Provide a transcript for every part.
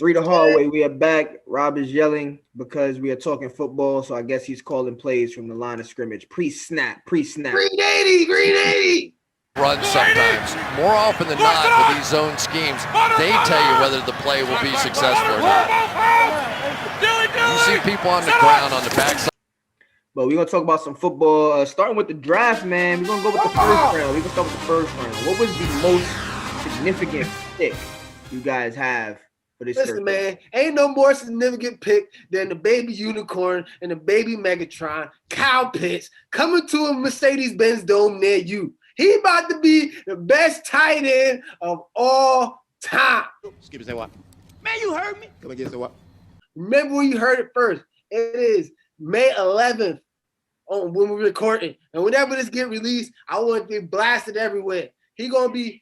Three the hard way. We are back. Rob is yelling because we are talking football, so I guess he's calling plays from the line of scrimmage. Pre-snap. Green 80. Run sometimes. More often than not with these zone schemes, they tell you whether the play will be successful or not. You see people on the ground on the backside. But we're going to talk about some football. Starting with the draft, man. We're going to go with the first round. We're going to start with the first round. What was the most significant pick you guys have for this? Listen, man, ain't no more significant pick than the baby unicorn and the baby Megatron, Kyle Pitts, coming to a Mercedes-Benz Dome near you. He about to be the best tight end of all time. Skip and say what? Man, you heard me. Come again, say what? Remember when you heard it first. It is May 11th on when we're recording. And whenever this get released, I want to get blasted everywhere. He gonna be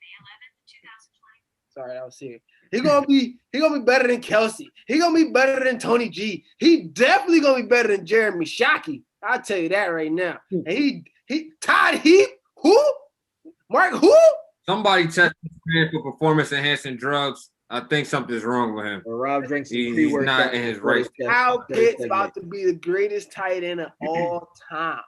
sorry, that was serious. He gonna be better than Kelsey. He gonna be better than Tony G. He definitely gonna be better than Jeremy Shockey. I'll tell you that right now. And he Todd Heap, who? Mark, who? Somebody tested him for performance-enhancing drugs. I think something's wrong with him. Well, Rob drinks He's not in his right. Kyle Pitts about to be the greatest tight end of all time.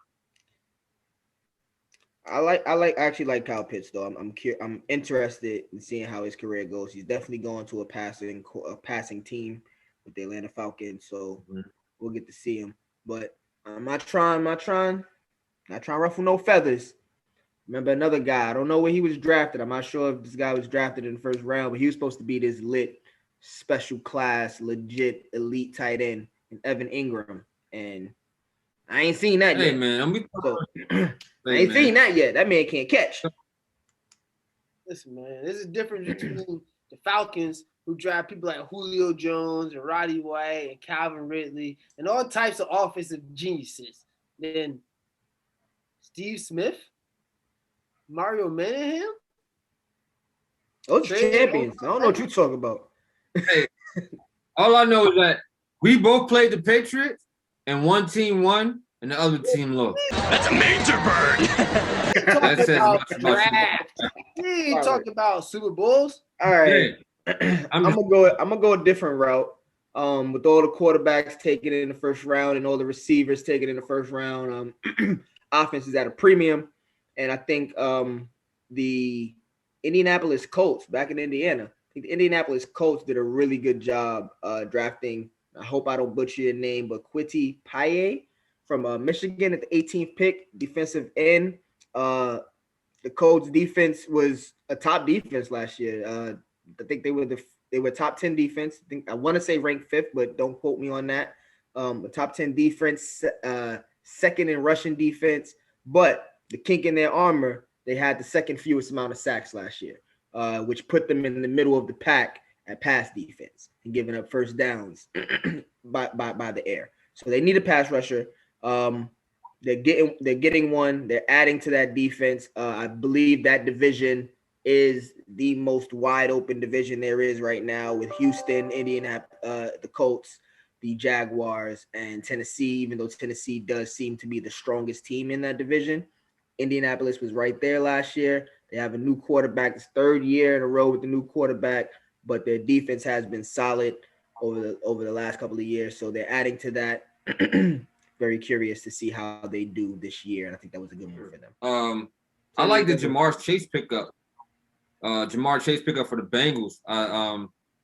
I actually like Kyle Pitts though. I'm interested in seeing how his career goes. He's definitely going to a passing team with the Atlanta Falcons, so we'll get to see him. But I'm not trying to ruffle no feathers. Remember another guy. I don't know where he was drafted. I'm not sure if this guy was drafted in the first round, but he was supposed to be this lit, special class, legit, elite tight end, in Evan Ingram. And I ain't seen that yet. Man, I ain't seen that yet. That man can't catch. Listen, man, there's a difference between the Falcons, who draft people like Julio Jones and Roddy White and Calvin Ridley and all types of offensive geniuses, then Steve Smith, Mario Manningham. Those champions. I don't know what you're talking about. Hey, all I know is that we both played the Patriots, and one team won, and the other team lost. That's a major bird. That says much about Draft. He ain't talking about Super Bowls. All right. Yeah. I'm gonna go a different route. With all the quarterbacks taken in the first round and all the receivers taken in the first round, offense is at a premium. And I think the Indianapolis Colts back in Indiana, I think the Indianapolis Colts did a really good job drafting. I hope I don't butcher your name, but Kwity Paye from Michigan at the 18th pick, defensive end. The Colts defense was a top defense last year. I think they were top 10 defense. I want to say ranked 5th, but don't quote me on that. A top 10 defense, second in rushing defense, but the kink in their armor, they had the second fewest amount of sacks last year, which put them in the middle of the pack at pass defense and giving up first downs by the air. So they need a pass rusher. They're getting one. They're adding to that defense. I believe that division is the most wide open division there is right now, with Houston, Indianapolis, the Colts, the Jaguars, and Tennessee. Even though Tennessee does seem to be the strongest team in that division, Indianapolis was right there last year. They have a new quarterback. It's third year in a row with the new quarterback, but their defense has been solid over the last couple of years. So they're adding to that. Very curious to see how they do this year, and I think that was a good move for them. I like the Jamar Chase pickup. Jamar Chase pickup for the Bengals.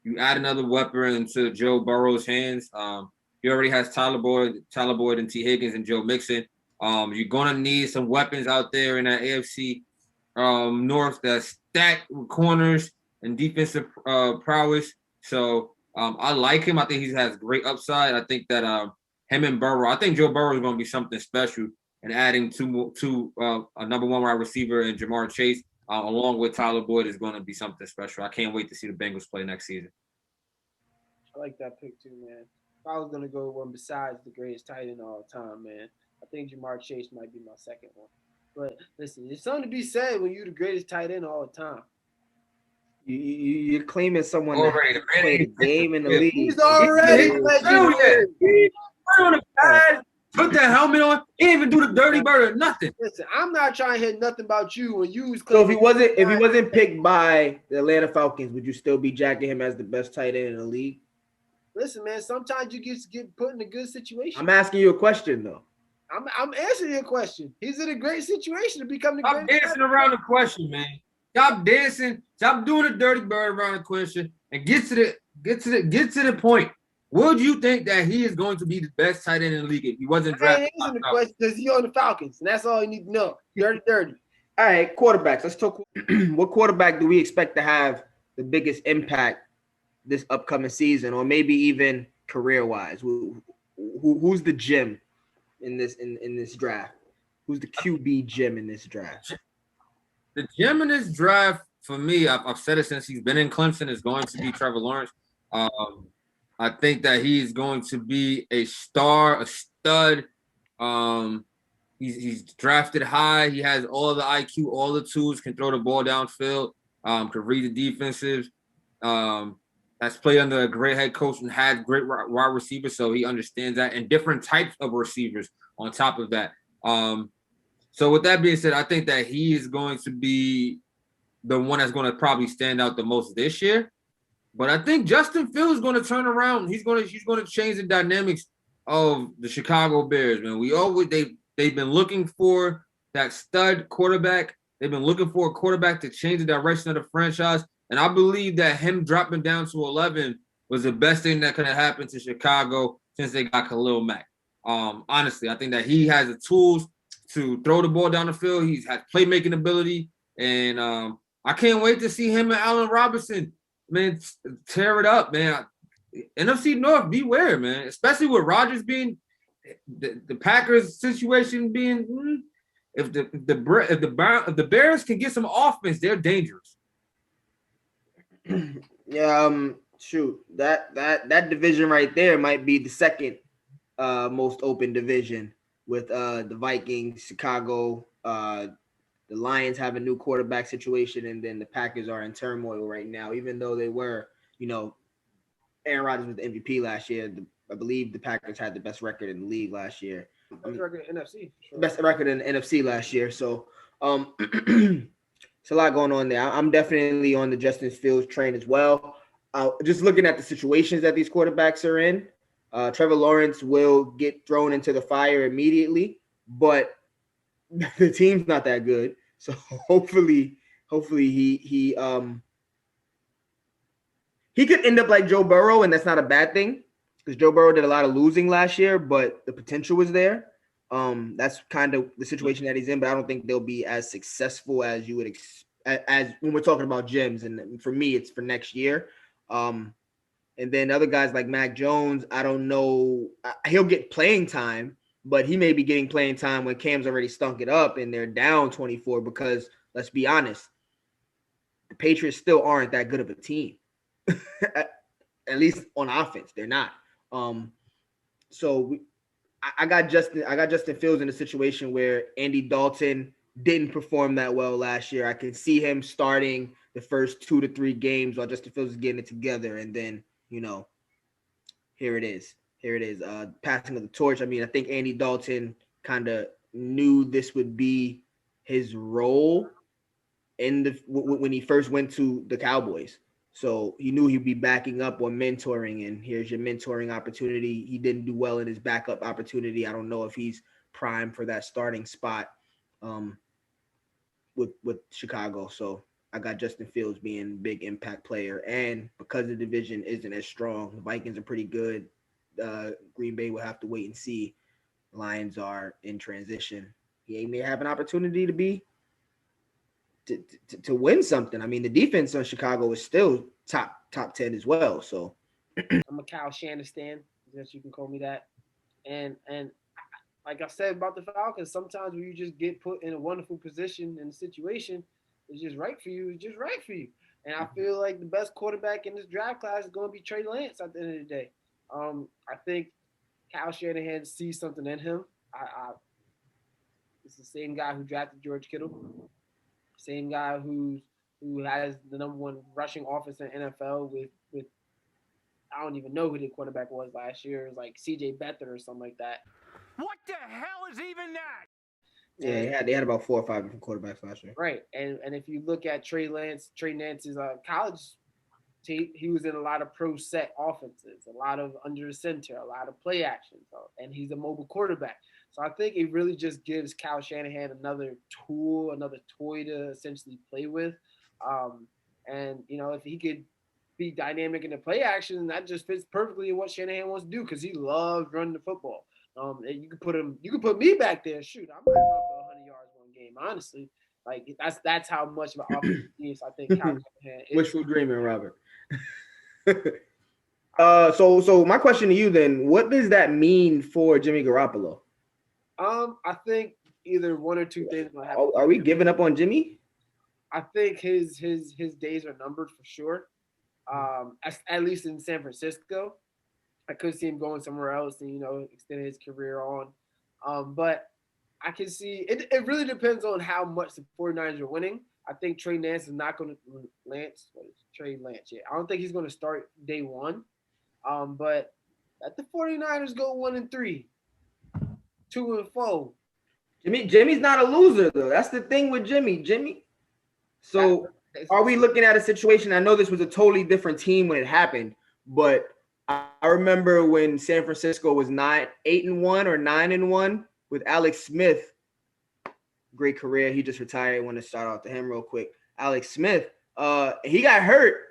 You add another weapon into Joe Burrow's hands. He already has Tyler Boyd and T. Higgins and Joe Mixon. You're gonna need some weapons out there in that AFC North that's stacked with corners and defensive prowess. So I like him. I think he has great upside. I think that him and Burrow. I think Joe Burrow is gonna be something special. And adding a number one wide receiver and Jamar Chase, along with Tyler Boyd, is going to be something special. I can't wait to see the Bengals play next season. I like that pick too, man. If I was going to go with one besides the greatest tight end of all time, man, I think Jamar Chase might be my second one. But listen, there's something to be said when you're the greatest tight end of all time. You're claiming someone that played the game in the league. He's already legendary. On the pad, put that helmet on. He didn't even do the dirty bird or nothing. Listen, I'm not trying to hear nothing about you when you was. So if he wasn't picked by the Atlanta Falcons, would you still be jacking him as the best tight end in the league? Listen, man. Sometimes you get put in a good situation. I'm asking you a question though. I'm answering your question. He's in a great situation to become the Stop greatest. dancing around the question, man. Stop dancing. Stop doing a dirty bird around the question, and get to the point. Would you think that he is going to be the best tight end in the league if he wasn't drafted? I ain't answering the question because he's on the Falcons, and that's all you need to know. Dirty. All right, quarterbacks. Let's talk. What quarterback do we expect to have the biggest impact this upcoming season, or maybe even career-wise? Who's the gem in this draft? Who's the QB gem in this draft? The gem in this draft for me, I've said it since he's been in Clemson, is going to be Trevor Lawrence. I think that he's going to be a star, a stud. He's drafted high. He has all the IQ, all the tools, can throw the ball downfield, can read the defensives. Has played under a great head coach and had great wide receivers, so he understands that, and different types of receivers on top of that. So with that being said, I think that he is going to be the one that's going to probably stand out the most this year. But I think Justin Fields is going to turn around. He's going to change the dynamics of the Chicago Bears, man. They've been looking for that stud quarterback. They've been looking for a quarterback to change the direction of the franchise. And I believe that him dropping down to 11 was the best thing that could have happened to Chicago since they got Khalil Mack. Honestly, I think that he has the tools to throw the ball down the field. He's had playmaking ability. And I can't wait to see him and Allen Robinson, man, tear it up, man. NFC North, beware, man. Especially with Rodgers being the Packers situation being if the Bears can get some offense, they're dangerous. Yeah, shoot, that division right there might be the second most open division with the Vikings, Chicago, the Lions have a new quarterback situation, and then the Packers are in turmoil right now, even though they were, Aaron Rodgers was the MVP last year. I believe the Packers had the best record in the league last year. Best record in NFC. Sure. Best record in the NFC last year. So it's a lot going on there. I'm definitely on the Justin Fields train as well. Just looking at the situations that these quarterbacks are in, Trevor Lawrence will get thrown into the fire immediately, but the team's not that good. So hopefully he could end up like Joe Burrow, and that's not a bad thing because Joe Burrow did a lot of losing last year, but the potential was there. That's kind of the situation that he's in, but I don't think they'll be as successful as you would as when we're talking about gems. And for me, it's for next year. And then other guys like Mac Jones, I don't know. He'll get playing time, but he may be getting playing time when Cam's already stunk it up and they're down 24 because, let's be honest, the Patriots still aren't that good of a team. At least on offense, they're not. So I got Justin Fields in a situation where Andy Dalton didn't perform that well last year. I can see him starting the first 2 to 3 games while Justin Fields is getting it together, and then here it is. Passing of the torch. I mean, I think Andy Dalton kind of knew this would be his role when he first went to the Cowboys. So he knew he'd be backing up or mentoring, and here's your mentoring opportunity. He didn't do well in his backup opportunity. I don't know if he's primed for that starting spot with Chicago. So I got Justin Fields being a big impact player. And because the division isn't as strong, the Vikings are pretty good. Green Bay will have to wait and see. Lions are in transition. He may have an opportunity to win something. I mean, the defense on Chicago is still top 10 as well. So I'm a Kyle Shanahan, I guess you can call me that. And like I said about the Falcons, sometimes when you just get put in a wonderful position and the situation is just right for you, it's just right for you. And I feel like the best quarterback in this draft class is going to be Trey Lance at the end of the day. I think Kyle Shanahan sees something in him. It's the same guy who drafted George Kittle. Same guy who has the number 1 rushing offense in the NFL with I don't even know who the quarterback was last year. It was like C.J. Beathard or something like that. What the hell is even that? Yeah, they had about 4 or 5 different quarterbacks last year. Right, and if you look at Trey Lance's college tape, he was in a lot of pro set offenses, a lot of under the center, a lot of play action, and he's a mobile quarterback. So I think it really just gives Kyle Shanahan another tool, another toy to essentially play with. And, if he could be dynamic in the play action, that just fits perfectly in what Shanahan wants to do because he loves running the football. And you can put me back there. Shoot, I might run for 100 yards one game, honestly. Like that's how much of an offensive genius I think Kyle Shanahan is. Wishful dreaming, Robert. So my question to you then: what does that mean for Jimmy Garoppolo? I think either one or two things will happen. Are we giving up on Jimmy? I think his days are numbered for sure. At least in San Francisco, I could see him going somewhere else and extend his career on. But I can see it really depends on how much the 49ers are winning. I think Trey Lance is not going to Trey Lance. Yeah, I don't think he's going to start day one. But let the 49ers go 1-3, 2-4. Jimmy's not a loser though. That's the thing with Jimmy. So are we looking at a situation? I know this was a totally different team when it happened, but I remember when San Francisco was 8-1 or 9-1 with Alex Smith. Great career. He just retired. I want to shout out to him real quick. Alex Smith. He got hurt,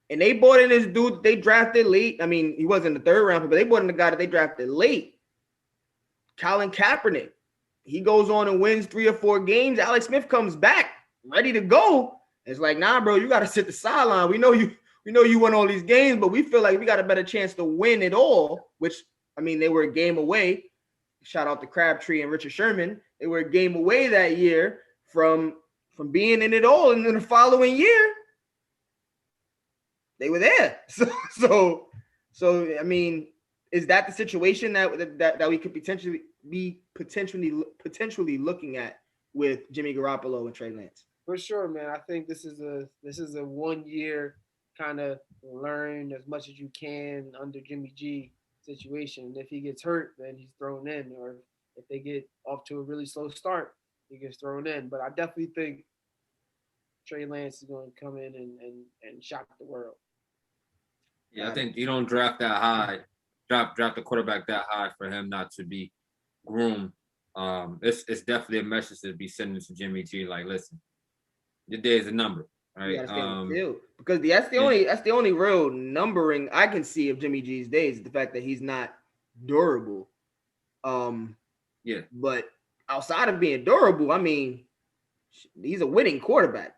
and they brought in this dude they drafted late. I mean, he wasn't the third round, but they brought in the guy that they drafted late, Colin Kaepernick. He goes on and wins 3 or 4 games. Alex Smith comes back ready to go. It's like, nah, bro, you got to sit the sideline. We know you won all these games, but we feel like we got a better chance to win it all, which, I mean, they were a game away. Shout out to Crabtree and Richard Sherman. They were a game away that year from being in it all. And then the following year, they were there. So I mean, is that the situation that we could potentially looking at with Jimmy Garoppolo and Trey Lance? For sure, man. I think this is a 1 year kind of learn as much as you can under Jimmy G situation. And if he gets hurt, then he's thrown in. Or if they get off to a really slow start, he gets thrown in. But I definitely think Trey Lance is going to come in and shock the world. Yeah, I think you don't draft that high, draft the quarterback that high for him not to be groomed. It's definitely a message to be sending to Jimmy G. Like, listen, your day is a number, right? Because that's the only real numbering I can see of Jimmy G's days is the fact that he's not durable. But outside of being durable, I mean, he's a winning quarterback.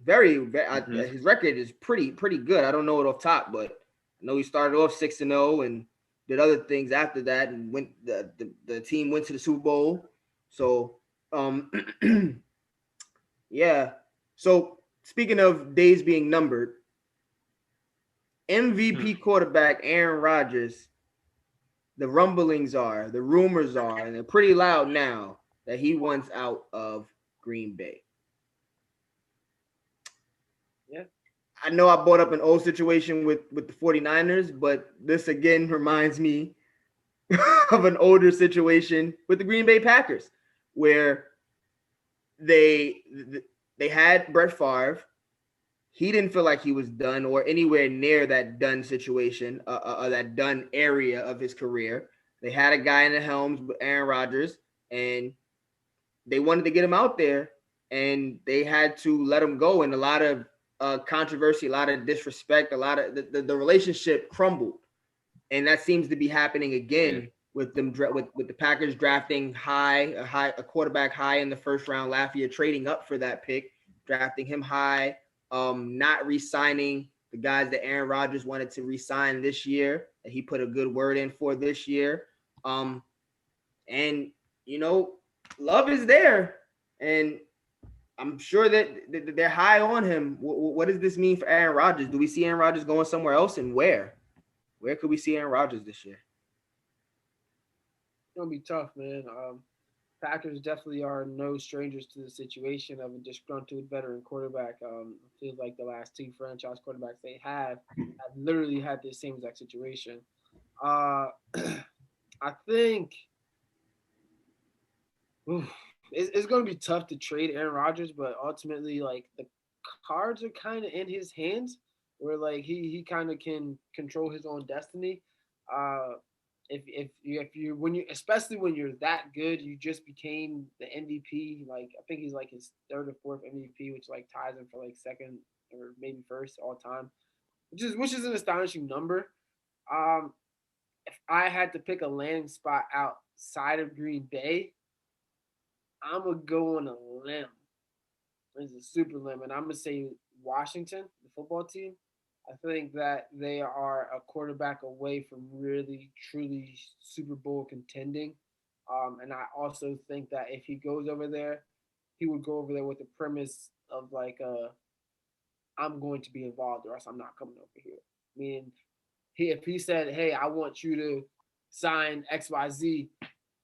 His record is pretty good. I don't know it off top, but I know he started off 6-0 and did other things after that, and the team went to the Super Bowl. So, yeah. So speaking of days being numbered, MVP quarterback Aaron Rodgers, the rumors are, and they're pretty loud now, that he wants out of Green Bay. Yeah. I know I brought up an old situation with the 49ers, but this again reminds me of an older situation with the Green Bay Packers, where they had Brett Favre. He didn't feel like he was done or anywhere near that done situation, that done area of his career. They had a guy in the helms with Aaron Rodgers, and they wanted to get him out there, and they had to let him go. And a lot of controversy, a lot of disrespect, a lot of the relationship crumbled, and that seems to be happening again with them with the Packers drafting a quarterback high in the first round. Lafayette trading up for that pick, drafting him high, not re-signing the guys that Aaron Rodgers wanted to re-sign this year, that he put a good word in for this year, and love is there, and I'm sure that they're high on him. What does this mean for Aaron Rodgers? Do we see Aaron Rodgers going somewhere else, and where? Where could we see Aaron Rodgers this year? It's gonna be tough, man. Packers definitely are no strangers to the situation of a disgruntled veteran quarterback. It feels like the last 2 franchise quarterbacks they have literally had the same exact situation. I think it's going to be tough to trade Aaron Rodgers, but ultimately, like, the cards are kind of in his hands. where like he kind of can control his own destiny. If you when you especially when you're that good, you just became the MVP. Like I think he's like his third or fourth MVP, which like ties him for like second or maybe first all time, which is an astonishing number. If I had to pick a landing spot outside of Green Bay, I'm gonna go on a limb. It's a super limb, and I'm gonna say Washington, the football team. I think that they are a quarterback away from really, truly Super Bowl contending. And I also think that if he goes over there, he would go over there with the premise of like, I'm going to be involved or else I'm not coming over here. Meaning, if he said, hey, I want you to sign XYZ,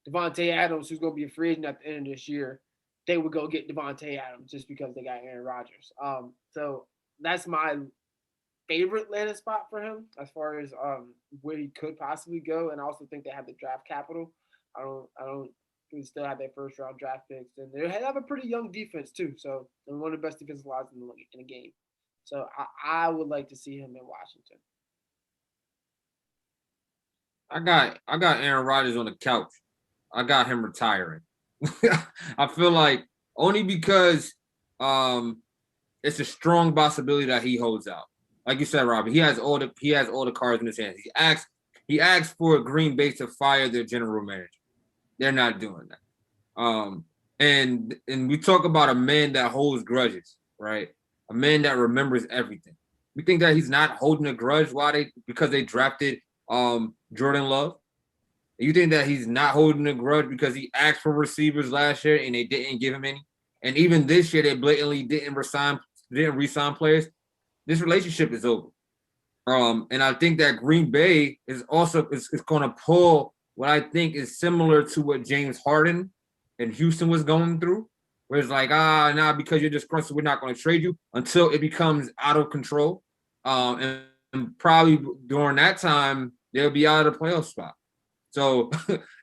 Devontae Adams, who's going to be a free agent at the end of this year, they would go get Devontae Adams just because they got Aaron Rodgers. So that's my favorite landing spot for him as far as where he could possibly go. And I also think they have the draft capital. I don't we still have their first round draft picks, and they have a pretty young defense too. So they're one of the best defensive lines in the game. So I would like to see him in Washington. I got Aaron Rodgers on the couch. I got him retiring. I feel like only because it's a strong possibility that he holds out. Like you said, Robbie, he has all the cards in his hands. He asked for Green Bay to fire their general manager. They're not doing that. And we talk about a man that holds grudges, right? A man that remembers everything. We think that he's not holding a grudge because they drafted Jordan Love. You think that he's not holding a grudge because he asked for receivers last year and they didn't give him any? And even this year, they blatantly didn't re-sign players. This relationship is over. And I think that Green Bay is going to pull what I think is similar to what James Harden and Houston was going through, where it's like, now because you're disgruntled, we're not going to trade you until it becomes out of control. And probably during that time, they'll be out of the playoff spot. So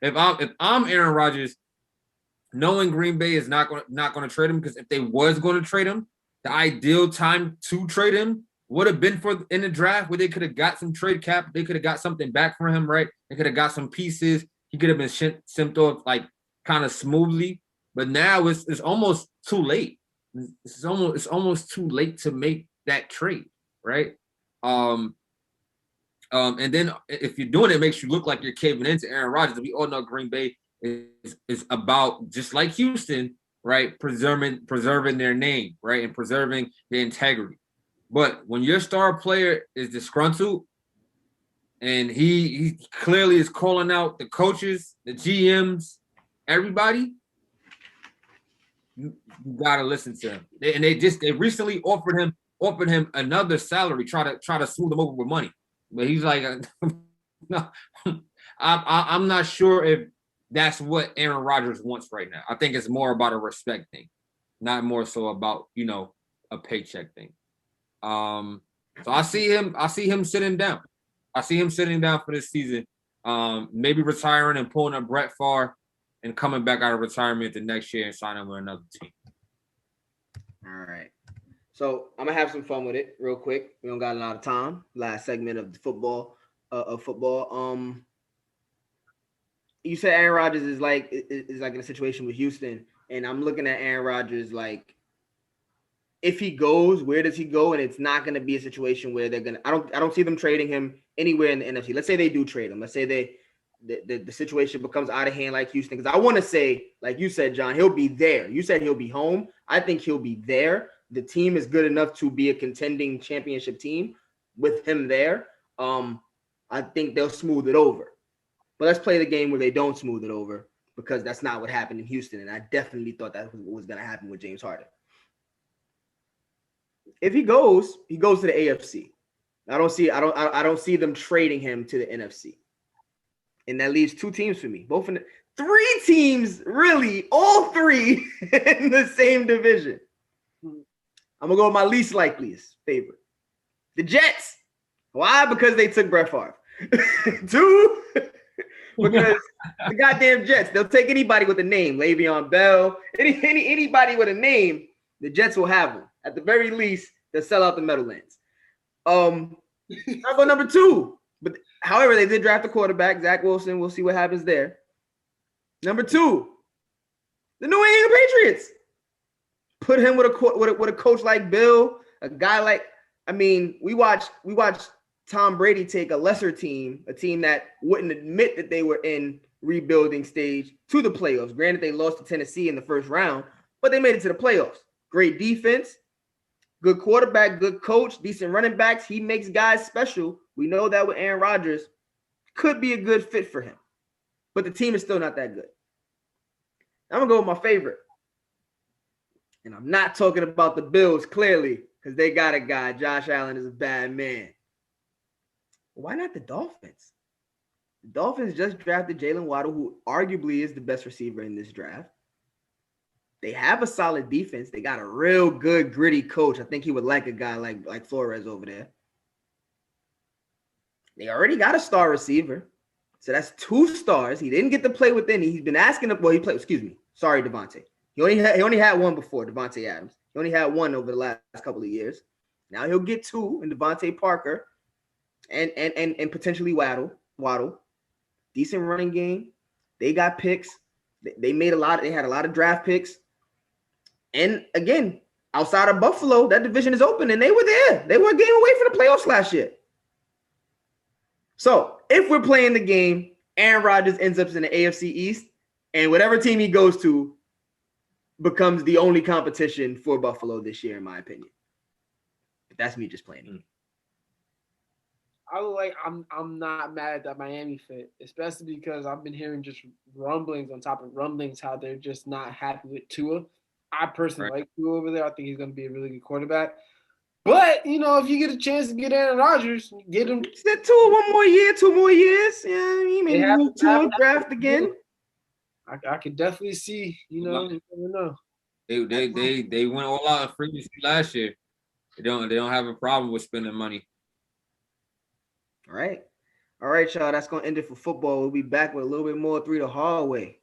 if I'm Aaron Rodgers, knowing Green Bay is not going to trade him, because if they was going to trade him, the ideal time to trade him would have been in the draft where they could have got some trade cap. They could have got something back from him, right? They could have got some pieces. He could have been sent off like kind of smoothly. But now it's almost too late. It's almost too late to make that trade, right? And then if you're doing it, it makes you look like you're caving into Aaron Rodgers. We all know Green Bay is about, just like Houston, right, preserving their name, right, and preserving their integrity. But when your star player is disgruntled and he clearly is calling out the coaches, the GMs, everybody, you gotta listen to him. They recently offered him another salary, try to smooth him over with money. But he's like, no, I'm not sure if that's what Aaron Rodgers wants right now. I think it's more about a respect thing, not more so about, a paycheck thing. So I see him sitting down. I see him sitting down for this season, maybe retiring and pulling up Brett Favre and coming back out of retirement the next year and signing with another team. All right. So I'm gonna have some fun with it real quick. We don't got a lot of time. Last segment of the football. You said Aaron Rodgers is like in a situation with Houston, and I'm looking at Aaron Rodgers like, if he goes, where does he go? And it's not gonna be a situation where they're gonna. I don't see them trading him anywhere in the NFC. Let's say they do trade him. Let's say the situation becomes out of hand like Houston. Because I want to say, like you said, John, he'll be there. You said he'll be home. I think he'll be there. The team is good enough to be a contending championship team with him there. I think they'll smooth it over. But let's play the game where they don't smooth it over, because that's not what happened in Houston. And I definitely thought that was going to happen with James Harden. If he goes to the AFC. I don't see them trading him to the NFC. And that leaves two teams for me. Three teams, really, all three in the same division. I'm going to go with my least likeliest favorite. The Jets. Why? Because they took Brett Favre. Two, because the goddamn Jets. They'll take anybody with a name. Le'Veon Bell. Anybody with a name, the Jets will have them. At the very least, they'll sell out the Meadowlands. I'll go number 2. But however, they did draft a quarterback, Zach Wilson. We'll see what happens there. Number 2, the New England Patriots. Put him with a coach like Bill, a guy like, I mean, we watched Tom Brady take a lesser team, a team that wouldn't admit that they were in rebuilding stage, to the playoffs. Granted, they lost to Tennessee in the first round, but they made it to the playoffs. Great defense, good quarterback, good coach, decent running backs. He makes guys special. We know that with Aaron Rodgers. Could be a good fit for him, but the team is still not that good. I'm going to go with my favorite. And I'm not talking about the Bills, clearly, because they got a guy. Josh Allen is a bad man. Why not the Dolphins? The Dolphins just drafted Jalen Waddle, who arguably is the best receiver in this draft. They have a solid defense. They got a real good, gritty coach. I think he would like a guy like Flores over there. They already got a star receiver. So that's 2 stars. He didn't get to play with any. He's been asking him. Well, he played, excuse me. Sorry, Devontae. He only had one before, Devontae Adams. He only had one over the last couple of years. Now he'll get 2 in Devontae Parker and potentially Waddle. Decent running game. They got picks. They had a lot of draft picks. And again, outside of Buffalo, that division is open, and they were there. They were a game away from the playoffs last year. So if we're playing the game, Aaron Rodgers ends up in the AFC East, and whatever team he goes to becomes the only competition for Buffalo this year, in my opinion. But that's me just playing it. I'm not mad at that Miami fit, especially because I've been hearing just rumblings on top of rumblings how they're just not happy with Tua. I personally like Tua over there. I think he's going to be a really good quarterback. But, if you get a chance to get Aaron Rodgers, get him. Said Tua 1 more year, 2 more years. Yeah, I mean, maybe move Tua draft again. I could definitely see, you never know. They went all out of free agency last year. They don't have a problem with spending money. All right, y'all. That's gonna end it for football. We'll be back with a little bit more through the hallway.